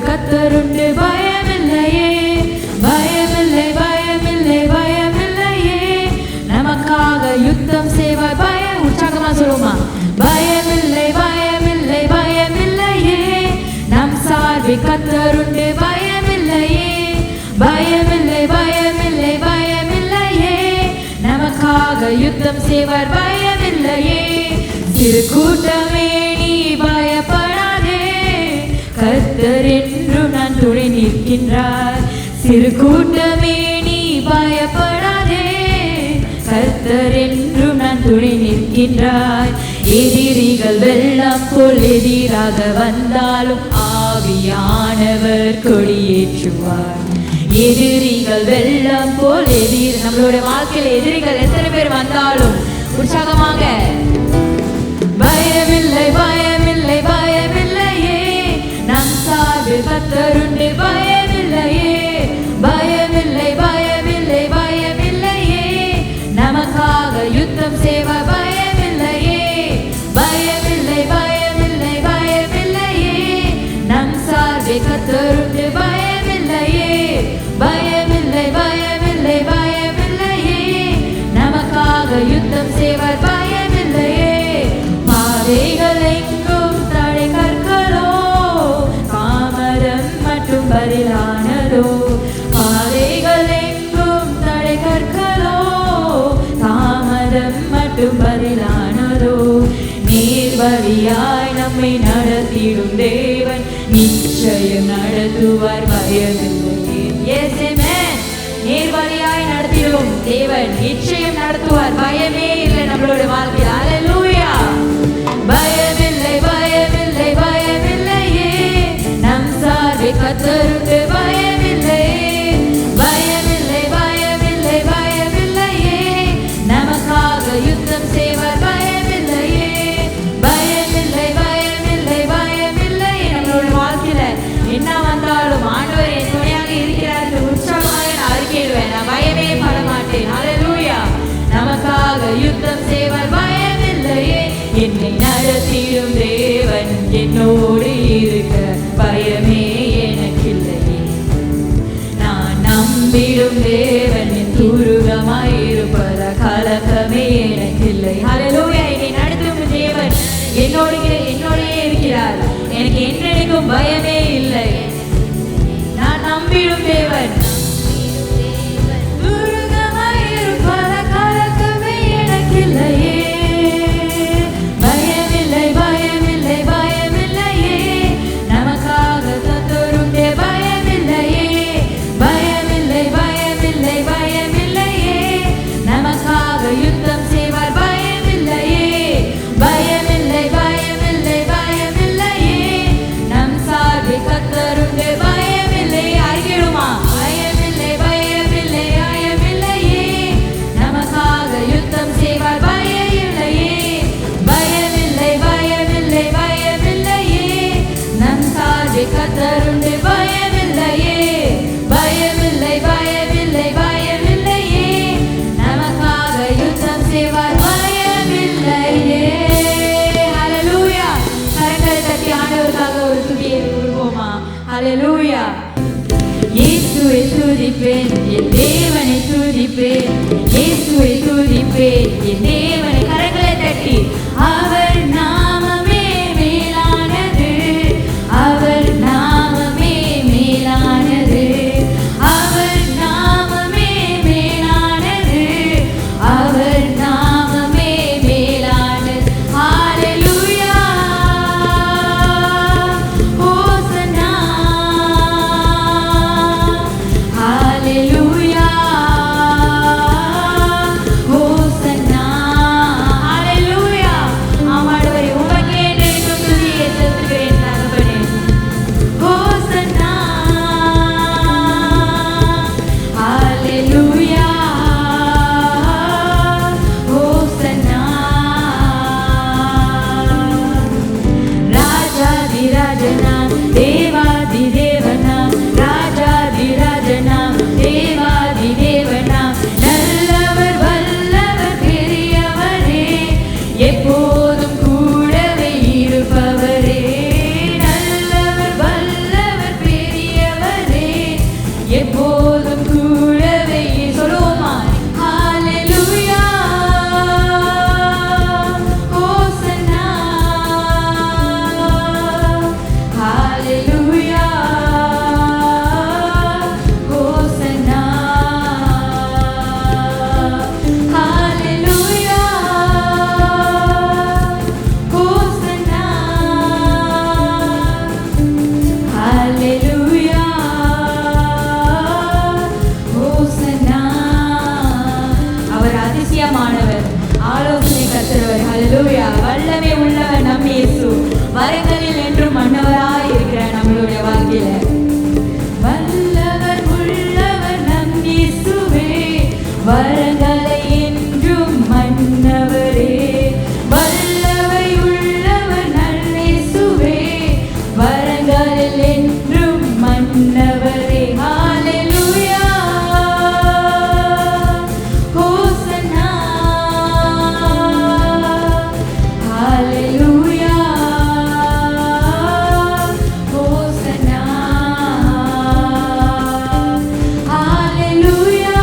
கர்த்தருண்டு பயமில்லையே, பயமில்லை பயமில்லை பயமில்லையே, நமக்காக யுத்தம் செய்வார். உற்சாகமா சொல்லுமா, பயமில்லை பயமில்லை பயமில்லையே, நம் சார்பில் கர்த்தருண்டு பயமில்லையே, பயமில்லை பயமில்லை பயமில்லையே, நமக்காக யுத்தம் செய்வார். பயமில்லையே. சிறு கூட்டமே நீ பயப்படாதே, கர்த்தர் என்றும் நான் துணை நிற்கின்றார். சிறு கூட்டமே நீ பயப்படாதே, கர்த்தர் என்றும் நான் துணை நிற்கின்றார். எதிரிகள் வெள்ளம் போல் எதிராக வந்தாலும் ஆவியானவர் கொடியேற்றுவார். எதிரிகள் வெள்ளம் போல் நம்மளோட வாழ்க்கையில் எதிரிகள் எத்தனை பேர் வந்தாலும் உற்சாகமாக பயமில்லை பயமில்லை பயமில்லையே, நம் சார்பில் கர்த்தருண்டு பயமில்லையே, பயமில்லை பயமில்லை பயமில்லையே, நமக்காக யுத்தம் செய்வார். பயமில்லையே, பயமில்லை பயமில்லை பயமில்லையே, நம் சார்பில் கர்த்தருண்டு பயமில்லையே, பயமில்லை பயமில்லை பயமில்லையே, நமக்காக யுத்தம் செய்வார். பயமில்லையே. பாதைகள் எங்கும் தடை கற்களோ, தாமதம் மட்டும் பதிலானதோ, பாதைகள் எங்கும் தடை கற்களோ, தாமதம் மட்டும் பதிலானதோ, நேர்வழியாய் நம்மை நடத்திடும் தேவன் நிச்சயம் நடத்துவார். பயமில்லையே. எஸ் ஆமென். நேர்வழியாய் நடத்திடும் தேவன் நிச்சயம் நடத்துவார். பயமே இல்லை நம்மளோட வாழ்க்கையில். ஹல்லேலூயா. பயமில்லை பயமில்லை பயமில்லையே, நம் சார்பில் கர்த்தருண்டு பயமில்லையே, பயமில்லை பயமில்லை பயமில்லையே, நமக்காக யுத்தம் செய்வார். பயமில்லையே, பயமில்லை பயமில்லை பயமில்லை. நம்மளோட வாழ்க்கையில என்ன வந்தாலும் ஆண்டவர் என் துணையாக இருக்கிறார் என்று உற்சாகமாக நான் அறிக்கையிடுவேன். நான் பயமே பட மாட்டேன். ஹல்லேலூயா. நமக்காக யுத்தம் செய்வார். பயமில்லையே. என்னை நடத்திடும் தேவன் என்னோடு இருக்க பயமே எனக்கில்லையே, நான் நம்பிடும் தேவன் என் துருகமாயிருப்பத கலக்கமே எனக்கில்லை. ஹல்லேலூயா. என்னை நடத்தும் தேவன் என்னோடே இருக்கிறார். எனக்கு என்றைக்கும் பயமே இல்லை. நான் நம்பிடும் தேவன் துருகமாயிருப்பத கலக்கமே எனக்கில்லையே, பயமில்லை பயமில்லை பயமில்லையே, நமக்காக கர்த்தருண்டு பயமில்லையே, பயமில்லை பயமில்லை பயமில்லையே, நமக்காக யுத்தம் செய்வார். பயமில்லையே, பயமில்லை பயமில்லை பயமில்லையே, நம் சார்பில் கர்த்தருண்டு பயமில்லை. அறிக்கையிடுமா, பயமில்லை பயமில்லை பயமில்லையே, நமக்காக யுத்தம் செய்வார். பயமில்லையே, பயமில்லை பயமில்லை பயமில்லையே, நம் சார்பில் கர்த்தருண்டு பயமில்லையே, பயமில்லை பயமில்லை பயமில்லையே, நமக்காக யுத்தம் செய்வார். பயமில்லையே. ஹல்லேலூயா. கரங்களை தட்டி ஆண்டவருக்காக ஒரு துதியை கூறுவோமா? ஹல்லேலூயா. இயேசுவை துதிப்பேன், என் தேவனை துதிப்பேன், இயேசுவை துதிப்பேன், என் தேவனை. கரங்களை தட்டி அவர் நாமமே மேலானது, அவர் நாமமே மேலானது, அவர் நாமமே மேலானது, அவர் நாமமே மேலானது. ஹல்லேலூயா. ஹோசன்னா. ஹல்லேலூயா. ஹோசன்னா. வரங்களை என்றும் மன்னவரே, வல்லவை உள்ளவர் நல்லேசுவே, வரங்களில் என்றும் மன்னவரே. ஹalleluya ஹோசன்னா ஹalleluya ஹோசன்னா ஹalleluya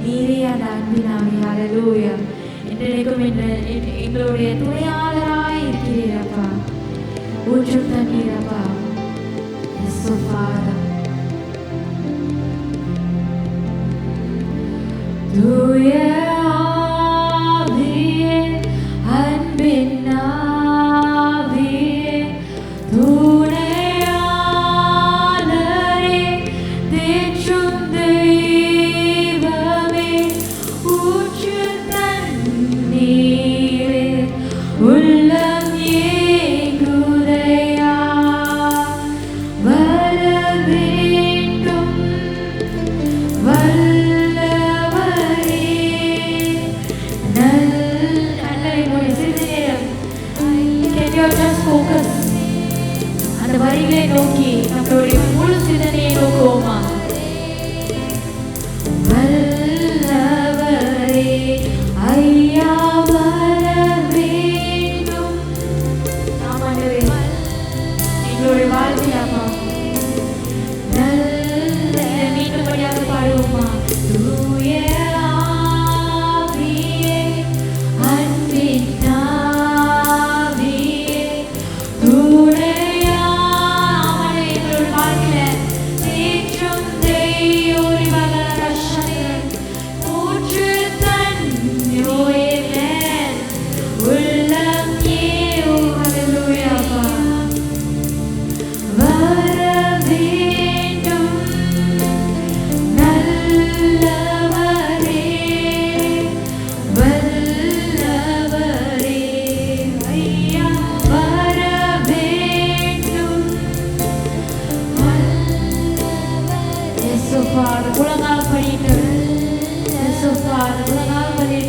நீரே அந்த அன்பினாவே. ஹalleluya. இன்றைக்கும் எங்களுடைய துணையாளராய் இருக்கிறீர் அப்பா. ஊற்றும் தண்ணீர் அப்பா. Yes, oh Father. தூய ஆவியே, அன்பின் ஆவியே, துணையாளரே, தேற்றும் தெய்வமே, ஊற்று தண்ணீரே, உள்ளம் ஏங்குதையா, வர வேண்டும் focus அந்த வரிகளை நோக்கி நம்மளுடைய முழு சிந்தனையை நோக்குவோமா? வல்லவரே ஐயா வர வேண்டும். ஆமாண்டவரே, எங்களுடைய வாழ்க்கையில் அப்பா நல்ல மீண்டும்படியாக பாடுவோமா? தூய ஆவியே, அன்பின்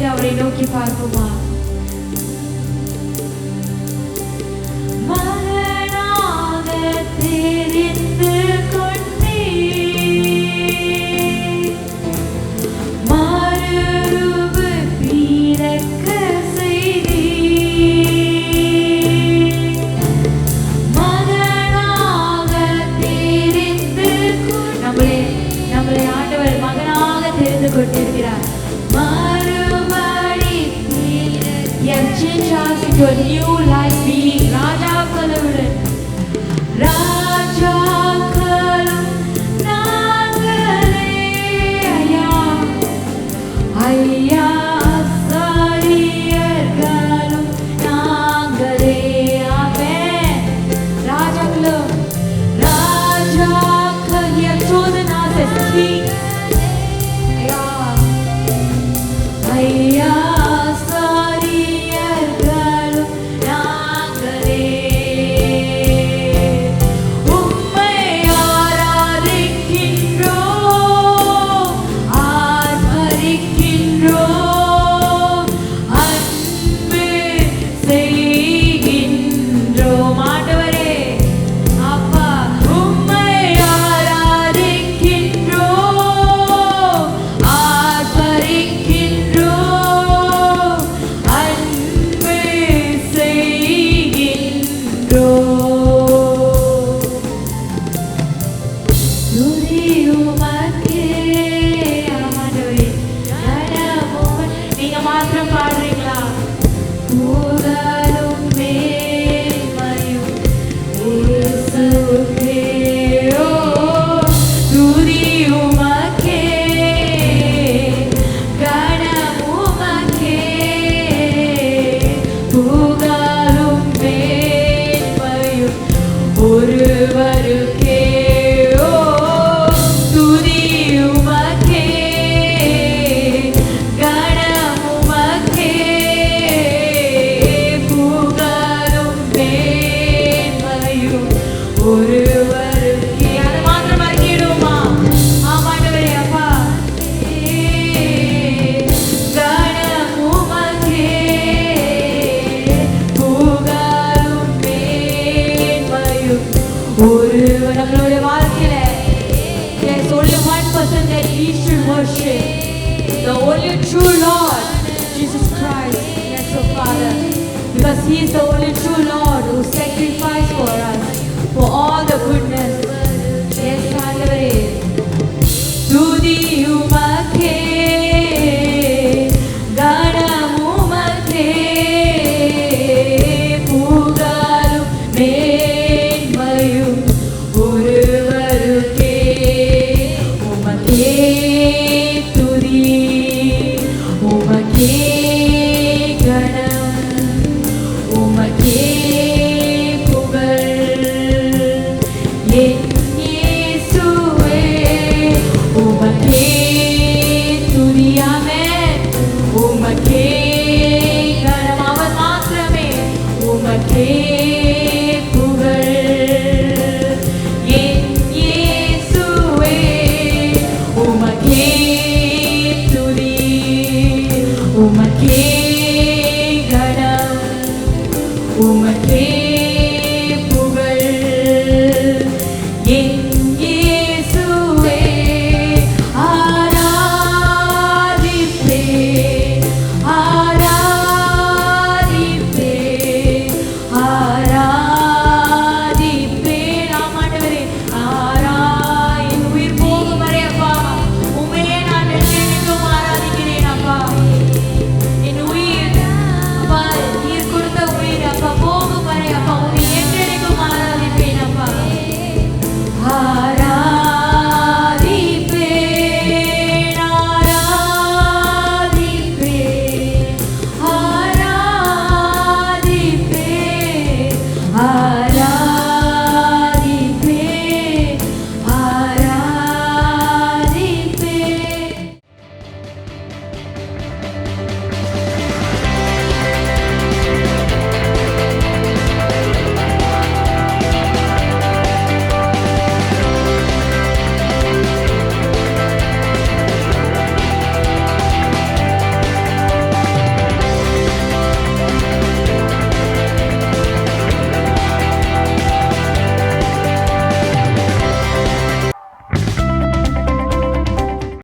அவரை நோக்கி பார்ப்போமா? மகனாக தெரிந்து கொண்டீர், மறுரூப பிறக்க செய்தீர். மகனாக தெரிந்து நம்மளை ஆண்டவர் மகனாக தெரிந்து கொண்டிருக்கிறார். Change us into a new life being. ராஜாக்களுடன் ராஜாக்களும் நாங்களே ஐயா, ஐயா ஆசாரியர்களும் நாங்களே. ஆமென். ராஜாக்களும் ராஜாக்கள் he has chosen us as kings. ஐயா ஐயா நம்மளுடைய வாழ்க்கையில there's only one person that we should worship, the only true Lord, Jesus Christ. Yes, oh Father, because He is the only true Lord who sacrificed